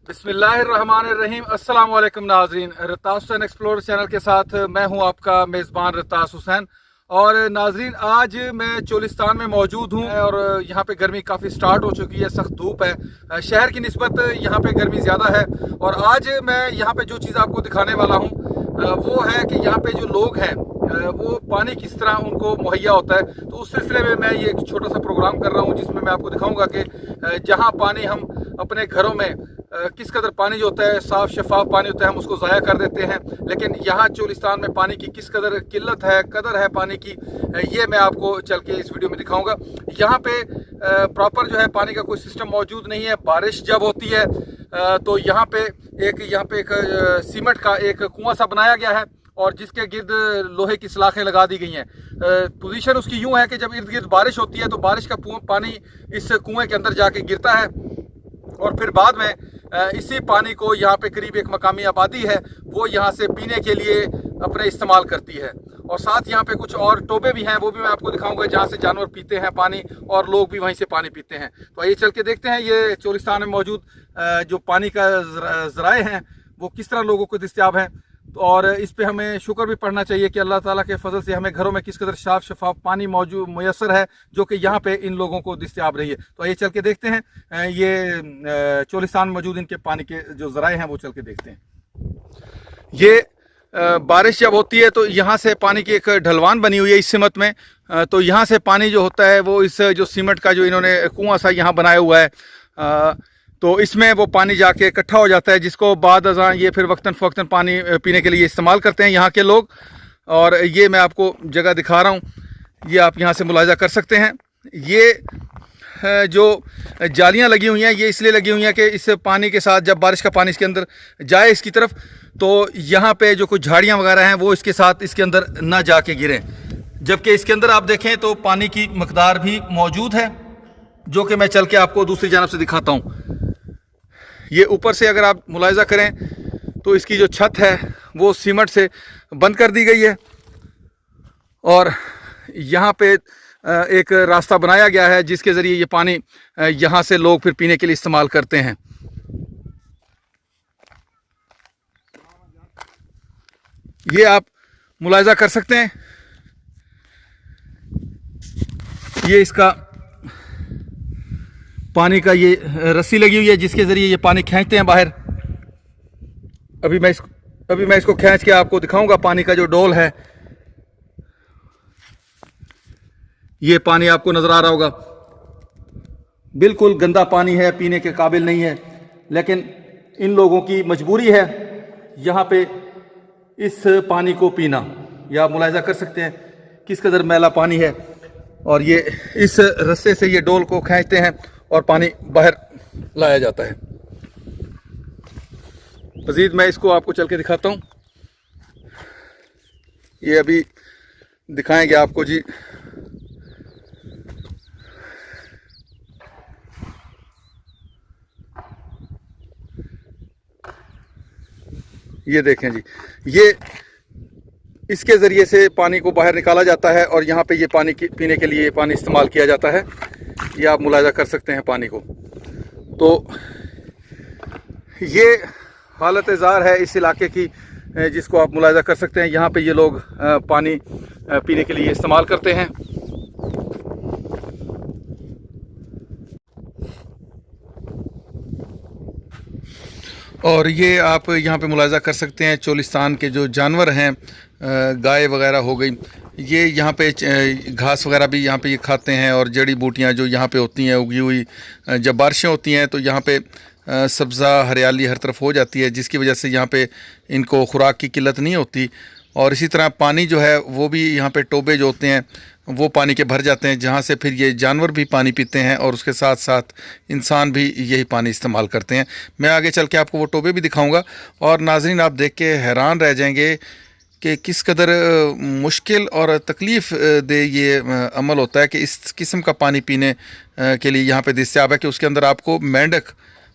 बिस्मिल्लाहिर्रहमानिर्रहीम। अस्सलाम वालेकुम नाजरीन, रतास हुसैन एक्सप्लोर चैनल के साथ मैं हूं आपका मेज़बान रतास हुसैन। और नाजरीन, आज मैं चोलिस्तान में मौजूद हूं और यहाँ पे गर्मी काफ़ी स्टार्ट हो चुकी है, सख्त धूप है। शहर की निस्बत यहाँ पे गर्मी ज़्यादा है। और आज मैं यहाँ पे जो चीज़ आपको दिखाने वाला हूँ वो है कि यहाँ पे जो लोग हैं वो पानी किस तरह उनको मुहैया होता है। तो उस सिलसिले में मैं ये एक छोटा सा प्रोग्राम कर रहा हूँ जिसमें मैं आपको दिखाऊंगा कि जहाँ पानी हम अपने घरों में किस कदर पानी जो होता है, साफ़ शफाफ पानी होता है, हम उसको ज़ाया कर देते हैं। लेकिन यहाँ चोलिस्तान में पानी की किस कदर किल्लत है, कदर है पानी की, ये मैं आपको चल के इस वीडियो में दिखाऊंगा। यहाँ पे प्रॉपर जो है पानी का कोई सिस्टम मौजूद नहीं है। बारिश जब होती है तो यहाँ पे एक सीमेंट का एक कुआं सा बनाया गया है और जिसके गिर्द लोहे की सलाखें लगा दी गई हैं। पोजीशन उसकी यूं है कि जब इर्द गिर्द बारिश होती है तो बारिश का पानी इस कुएं के अंदर जाके गिरता है और फिर बाद में इसी पानी को यहाँ पे करीब एक मकामी आबादी है वो यहाँ से पीने के लिए अपने इस्तेमाल करती है। और साथ यहाँ पे कुछ और टोबे भी हैं, वो भी मैं आपको दिखाऊंगा जहाँ से जानवर पीते हैं पानी और लोग भी वहीं से पानी पीते हैं। तो आइए चल के देखते हैं ये चोलिस्तान में मौजूद जो पानी का ज़राए हैं वो किस तरह लोगों को दस्तयाब हैं। और इस पे हमें शुक्र भी पढ़ना चाहिए कि अल्लाह ताला के फजल से हमें घरों में किस कदर साफ शफाफ पानी मौजूद मुयसर है जो कि यहाँ पे इन लोगों को दस्तयाब रही है। तो आइए चल के देखते हैं ये चोलिस्तान में मौजूद इनके पानी के जो ज़राए हैं वो चल के देखते हैं। ये बारिश जब होती है तो यहाँ से पानी की एक ढलवान बनी हुई है इस सिमत में। तो यहाँ से पानी जो होता है वो इस जो सीमेंट का जो इन्होंने कुआं सा यहाँ बनाया हुआ है तो इसमें वो पानी जाके इकट्ठा हो जाता है, जिसको बाद अज़ां ये फिर वक्तन फ़वक्तन पानी पीने के लिए इस्तेमाल करते हैं यहाँ के लोग। और ये मैं आपको जगह दिखा रहा हूँ, ये आप यहाँ से मुलाहिज़ा कर सकते हैं। ये जो जालियाँ लगी हुई हैं ये इसलिए लगी हुई हैं कि इस पानी के साथ जब बारिश का पानी इसके अंदर जाए इसकी तरफ तो यहाँ पे जो कुछ झाड़ियाँ वगैरह हैं वो इसके साथ इसके अंदर ना जाके गिरें। जबकि इसके अंदर आप देखें तो पानी की मकदार भी मौजूद है जो कि मैं चल के आपको दूसरी जानब से दिखाता हूँ। ये ऊपर से अगर आप मुलाहिज़ा करें तो इसकी जो छत है वो सीमेंट से बंद कर दी गई है और यहाँ पे एक रास्ता बनाया गया है जिसके ज़रिए ये पानी यहाँ से लोग फिर पीने के लिए इस्तेमाल करते हैं। ये आप मुलाहिज़ा कर सकते हैं, ये इसका पानी का ये रस्सी लगी हुई है जिसके ज़रिए ये पानी खींचते हैं बाहर। अभी मैं इसको खींच के आपको दिखाऊंगा। पानी का जो डोल है ये पानी आपको नज़र आ रहा होगा, बिल्कुल गंदा पानी है, पीने के काबिल नहीं है। लेकिन इन लोगों की मजबूरी है यहाँ पे इस पानी को पीना। या आप मुलाहिज़ा कर सकते हैं किस कदर मैला पानी है और ये इस रस्से से ये डोल को खींचते हैं और पानी बाहर लाया जाता है। मज़ीद मैं इसको आपको चल के दिखाता हूँ। ये अभी दिखाएंगे आपको जी। ये देखें जी, ये इसके ज़रिए से पानी को बाहर निकाला जाता है और यहाँ पे ये पानी पीने के लिए पानी इस्तेमाल किया जाता है। ये आप मुलाहिज़ा कर सकते हैं पानी को। तो ये हालत ज़ार है इस इलाके की जिसको आप मुलाहिज़ा कर सकते हैं। यहाँ पे ये लोग पानी पीने के लिए इस्तेमाल करते हैं। और ये आप यहाँ पे मुलाहिज़ा कर सकते हैं चोलिस्तान के जो जानवर हैं, गाय वगैरह हो गई, ये यहाँ पे घास वगैरह भी यहाँ पे ये खाते हैं। और जड़ी बूटियाँ जो यहाँ पे होती हैं उगी हुई, जब बारिशें होती हैं तो यहाँ पे सब्ज़ा हरियाली हर तरफ हो जाती है जिसकी वजह से यहाँ पे इनको खुराक की किल्लत नहीं होती। और इसी तरह पानी जो है वो भी यहाँ पे टोबे जो होते हैं वो पानी के भर जाते हैं जहाँ से फिर ये जानवर भी पानी पीते हैं और उसके साथ साथ इंसान भी यही पानी इस्तेमाल करते हैं। मैं आगे चल के आपको वो टोबे भी दिखाऊंगा और नाज़रीन आप देख के हैरान रह जाएंगे कि किस कदर मुश्किल और तकलीफ़ दे ये अमल होता है कि इस किस्म का पानी पीने के लिए यहाँ पे दस्तयाब है कि उसके अंदर आपको मेंढक,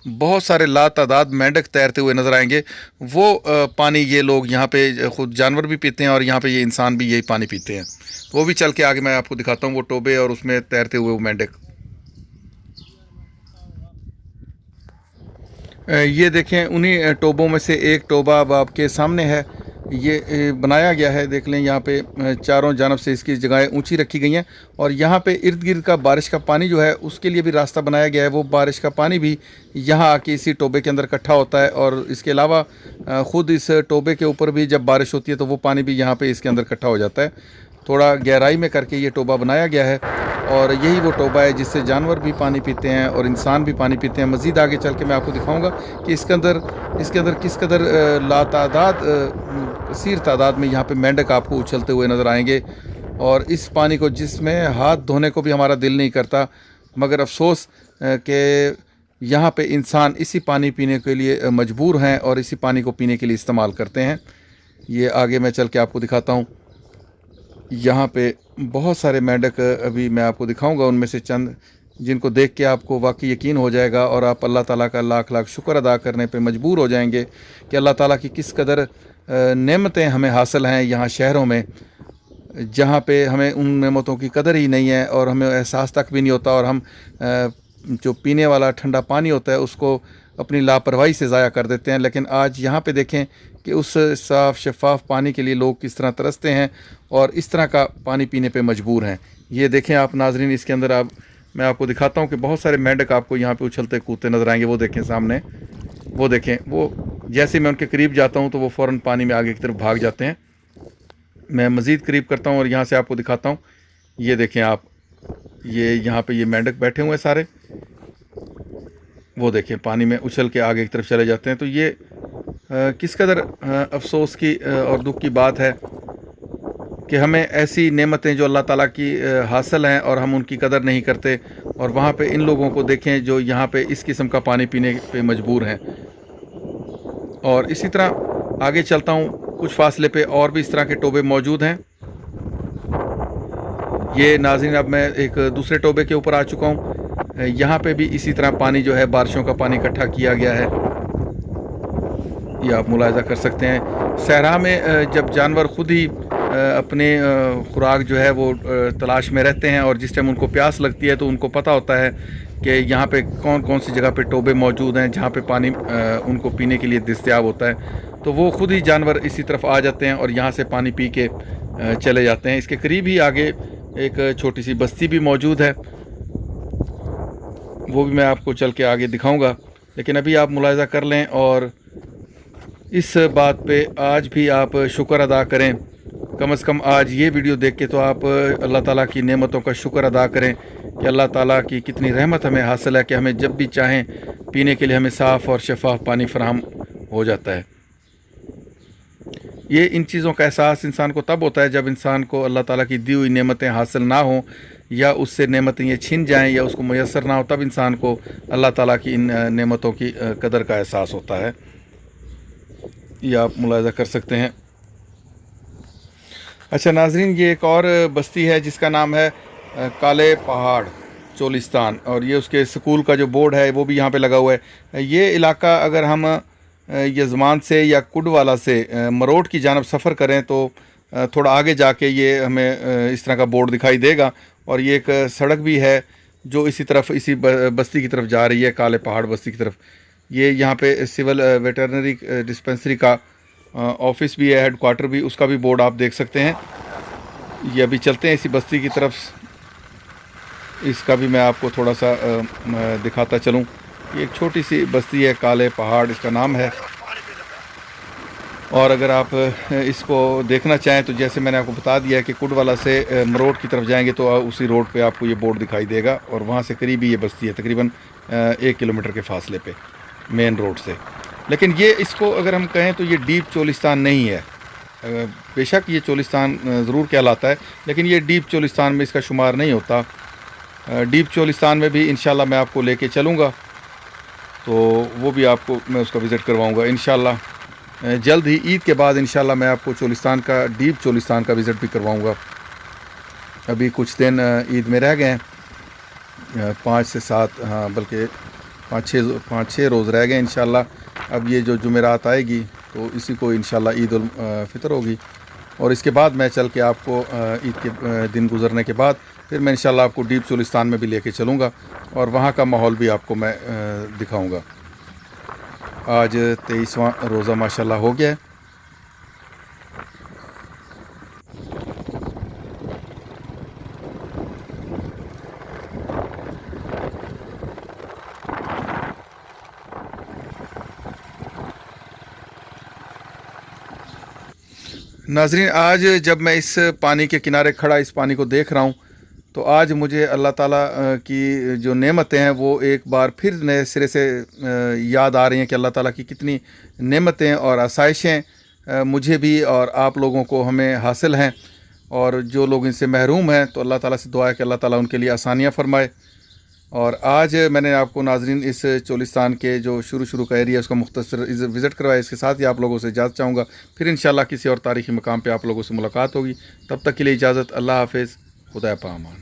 बहुत सारे लातादाद मेंढक तैरते हुए नज़र आएंगे। वो पानी ये लोग यहाँ पे ख़ुद जानवर भी पीते हैं और यहाँ पे ये इंसान भी यही पानी पीते हैं। तो वो भी चल के आगे मैं आपको दिखाता हूँ वो टोबे और उसमें तैरते हुए वो मेंढक। ये देखें उन्हीं टोबों में से एक टोबा अब आपके सामने है। ये बनाया गया है, देख लें यहाँ पे चारों जानब से इसकी जगहें ऊंची रखी गई हैं और यहाँ पे इर्द गिर्द का बारिश का पानी जो है उसके लिए भी रास्ता बनाया गया है। वो बारिश का पानी भी यहाँ आके इसी टोबे के अंदर इकट्ठा होता है और इसके अलावा ख़ुद इस टोबे के ऊपर भी जब बारिश होती है तो वो पानी भी यहाँ पर इसके अंदर इकट्ठा हो जाता है। थोड़ा गहराई में करके ये टोबा बनाया गया है और यही वो टोबा है जिससे जानवर भी पानी पीते हैं और इंसान भी पानी पीते हैं। मज़ीद आगे चल के मैं आपको दिखाऊंगा कि इसके अंदर किस कदर लातादाद कसीर तादाद में यहाँ पे मेंढक आपको उछलते हुए नज़र आएंगे और इस पानी को जिसमें हाथ धोने को भी हमारा दिल नहीं करता, मगर अफसोस कि यहाँ पे इंसान इसी पानी पीने के लिए मजबूर हैं और इसी पानी को पीने के लिए इस्तेमाल करते हैं। ये आगे मैं चल के आपको दिखाता हूँ। यहाँ पे बहुत सारे मेंढक अभी मैं आपको दिखाऊंगा, उनमें से चंद जिनको देख के आपको वाकई यकीन हो जाएगा और आप अल्लाह ताला का लाख लाख शुक्र अदा करने पे मजबूर हो जाएंगे कि अल्लाह ताला की किस कदर नेमतें हमें हासिल हैं यहाँ शहरों में, जहाँ पे हमें उन नेमतों की कदर ही नहीं है और हमें एहसास तक भी नहीं होता और हम जो पीने वाला ठंडा पानी होता है उसको अपनी लापरवाही से ज़ाया कर देते हैं। लेकिन आज यहाँ पे देखें कि उस साफ़ शफाफ पानी के लिए लोग किस तरह तरसते हैं और इस तरह का पानी पीने पे मजबूर हैं। ये देखें आप नाजरीन, इसके अंदर मैं आपको दिखाता हूँ कि बहुत सारे मेंढक आपको यहाँ पे उछलते कूदते नज़र आएंगे। वो देखें सामने, वो देखें, वो जैसे मैं उनके करीब जाता हूँ तो वो फ़ौरन पानी में आगे की तरफ भाग जाते हैं। मैं मज़ीद करीब करता हूँ और यहाँ से आपको दिखाता हूँ। ये देखें आप, ये यहाँ पे ये मेंढक बैठे हुए हैं सारे, वो देखें पानी में उछल के आगे की तरफ चले जाते हैं। तो ये किस कदर अफसोस की और दुख की बात है कि हमें ऐसी नेमतें जो अल्लाह ताला की हासिल हैं और हम उनकी कदर नहीं करते और वहाँ पे इन लोगों को देखें जो यहाँ पे इस किस्म का पानी पीने पे मजबूर हैं। और इसी तरह आगे चलता हूँ, कुछ फासले पे और भी इस तरह के टोबे मौजूद हैं। ये नाज़रीन अब मैं एक दूसरे टोबे के ऊपर आ चुका हूँ। यहाँ पे भी इसी तरह पानी जो है बारिशों का पानी इकट्ठा किया गया है, ये आप मुलाहिज़ा कर सकते हैं। सहरा में जब जानवर ख़ुद ही अपने खुराक जो है वो तलाश में रहते हैं और जिस टाइम उनको प्यास लगती है तो उनको पता होता है कि यहाँ पे कौन कौन सी जगह पे टोबे मौजूद हैं जहाँ पे पानी उनको पीने के लिए दस्तयाब होता है, तो वो ख़ुद ही जानवर इसी तरफ आ जाते हैं और यहाँ से पानी पी के चले जाते हैं। इसके करीब ही आगे एक छोटी सी बस्ती भी मौजूद है, वो भी मैं आपको चल के आगे दिखाऊँगा। लेकिन अभी आप मुलाहिज़ा कर लें और इस बात पे आज भी आप शुक्र अदा करें, कम से कम आज ये वीडियो देख के तो आप अल्लाह ताला की नेमतों का शुक्र अदा करें कि अल्लाह ताला की कितनी रहमत हमें हासिल है कि हमें जब भी चाहें पीने के लिए हमें साफ़ और शफाफ पानी फराहम हो जाता है। ये इन चीज़ों का एहसास इंसान को तब होता है जब इंसान को अल्लाह ताला की दी हुई नेमतें हासिल ना हों या उससे नेमतें ये छिन जाएं या उसको मैसर ना हो, तब इंसान को अल्लाह ताला की इन नेमतों की कदर का एहसास होता है। ये आप मुलाहिज़ा कर सकते हैं। अच्छा नाजरीन, ये एक और बस्ती है जिसका नाम है काले पहाड़ चोलिस्तान और ये उसके स्कूल का जो बोर्ड है वो भी यहाँ पे लगा हुआ है। ये इलाका अगर हम यजमान से या कुडवाला से मरोट की जानब सफ़र करें तो थोड़ा आगे जाके ये हमें इस तरह का बोर्ड दिखाई देगा और ये एक सड़क भी है जो इसी तरफ इसी बस्ती की तरफ जा रही है, काले पहाड़ बस्ती की तरफ। ये यहाँ पे सिविल वेटरनरी डिस्पेंसरी का ऑफिस भी है, हेड क्वार्टर भी, उसका भी बोर्ड आप देख सकते हैं। ये अभी चलते हैं इसी बस्ती की तरफ, इसका भी मैं आपको थोड़ा सा दिखाता चलूँ। ये एक छोटी सी बस्ती है, काले पहाड़ इसका नाम है। और अगर आप इसको देखना चाहें तो जैसे मैंने आपको बता दिया है कि कुडवाला से मरोट की तरफ जाएंगे तो उसी रोड पे आपको ये बोर्ड दिखाई देगा और वहाँ से करीब ही ये बस्ती है, तकरीबन 1 किलोमीटर के फासले पे मेन रोड से। लेकिन ये इसको अगर हम कहें तो ये डीप चोलिस्तान नहीं है। बेशक ये चोलिस्तान ज़रूर कहलाता है लेकिन ये डीप चोलिस्तान में इसका शुमार नहीं होता। डीप चोलिस्तान में भी इंशाल्लाह मैं आपको लेके चलूँगा, तो वो भी आपको मैं उसका विज़िट करवाऊँगा इंशाल्लाह। जल्द ही ईद के बाद इंशाल्लाह मैं आपको चोलिस्तान का, डीप चोलिस्तान का विज़िट भी करवाऊँगा। अभी कुछ दिन ईद में रह गए हैं, 5 से 7, हाँ बल्कि 5-6 रोज़ रह गए इंशाल्लाह। अब ये जो जुमेरात आएगी तो इसी को इंशाल्लाह ईद उल फितर होगी और इसके बाद मैं चल के आपको ईद के दिन गुज़रने के बाद फिर मैं इंशाल्लाह आपको डीप चोलिस्तान में भी लेके चलूँगा और वहाँ का माहौल भी आपको मैं दिखाऊँगा। आज 23वां रोज़ा माशाल्लाह हो गया है। नाज़रीन, आज जब मैं इस पानी के किनारे खड़ा इस पानी को देख रहा हूँ तो आज मुझे अल्लाह ताला की जो नेमतें हैं वो एक बार फिर नए सिरे से याद आ रही हैं कि अल्लाह ताला की कितनी नेमतें और आसाइशें मुझे भी और आप लोगों को हमें हासिल हैं, और जो लोग इनसे महरूम हैं तो अल्लाह ताला से दुआ है कि अल्लाह ताला उनके लिए आसानियाँ फ़रमाए। और आज मैंने आपको नाज़रीन इस चोलिस्तान के जो शुरू का एरिया है उसका मुख्तसर विज़िट करवाया। इसके साथ ही आप लोगों से इजाज़त चाहूँगा, फिर इंशाल्लाह किसी और तारीख़ी मकाम पे आप लोगों से मुलाकात होगी। तब तक के लिए इजाज़त, अल्लाह हाफ़िज़, खुदा पामान।